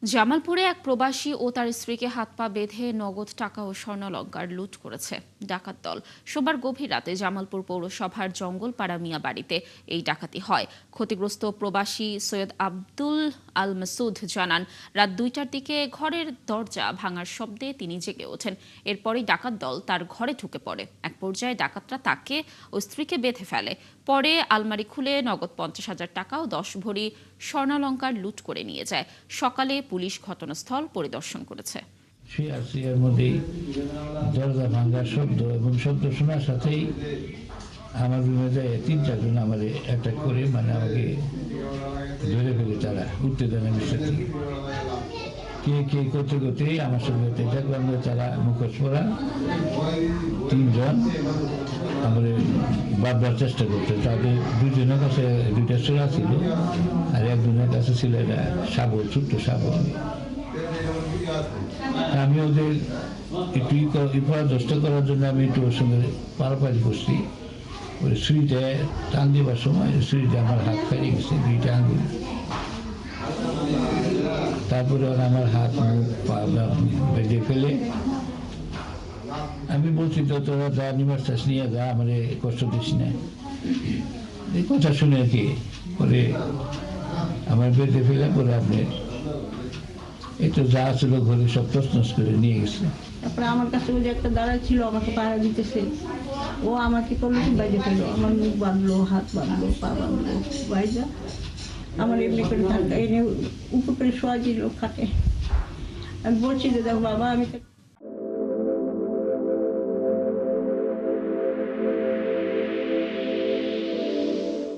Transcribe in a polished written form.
জামালপুরে এক প্রবাসী ও তার স্ত্রীকে হাত পা বেঁধে নগদ টাকা ও স্বর্ণালংকার লুট করেছে ডাকাত দল। সোমবার গভীর রাতে জামালপুর পৌরসভার জঙ্গলপাড়া মিয়া বাড়িতে এই ডাকাতি হয়। ক্ষতিগ্রস্ত প্রবাসী সৈয়দ আব্দুল আল মাসুদ জানান, রাত 2টার দিকে ঘরের দরজা ভাঙার শব্দে তিনি জেগে ওঠেন। এরপরই ডাকাত দল তার ঘরে ঢুকে পড়ে। এক পর্যায়ে ডাকাতরা তাকে ও স্ত্রীকে বেঁধে ফেলে। পরে আলমারি খুলে নগদ 50,000 টাকা ও 10 ভরি স্বর্ণালংকার লুট করে নিয়ে যায়। সকালে পুলিশ ঘটনাস্থল পরিদর্শন করেছে। এর মধ্যেই দরজা ভাঙার শব্দ এবং শব্দ শোনার সাথেই আমার রুমে যায় 3-4 জন আমার অ্যাটাক করে আমাকে ধরে ফেলে। তারা উত্তেজনার সাথে কে করতে করতে আমার সঙ্গে দেখলাম যে তারা মুখোশ পরা 3 জন আমার বাঁধবার চেষ্টা করতে। তাদের 2জনের কাছে 2টা ছোড়া ছিল আর একজনের কাছে ছিল এটা শাবল, ছোট্ট শাবল। আমি ওদের একটু পরাদস্ত করার জন্য আমি একটু ওর সঙ্গে পারাপারি করছি। ওই সুইটা টান দেবার সময় সুইটা আমার হাত ফেলে গেছে, 2টা আঙুল। তারপরে আমার হাত মুখ পা বেঁধে ফেলে আমি বলছি, তো তোরা যা নিবার চাষ নিয়ে যা, আমার কষ্ট দিস না। এই কথা শুনে আর কি পরে আমার বেঁধে ফেলে পরে আপনি একটু যা ছিল ঘরে সব তছনছ করে নিয়ে গেছে। তারপরে আমার কাছে ওই যে একটা দাঁড়ায় ছিল, আমাকে পাড়া দিতেছে। ও আমাকে করলো কি বাইরে ফেলো, আমার মুখ বাঁধলো, হাত বাঁধলো, পা বাঁধলো, বাইজা আমার এমনি করে ধাক্কা এনে উপর করে শোয়া দিল খাটে। আমি বলছি যে দেখো বাবা, আমি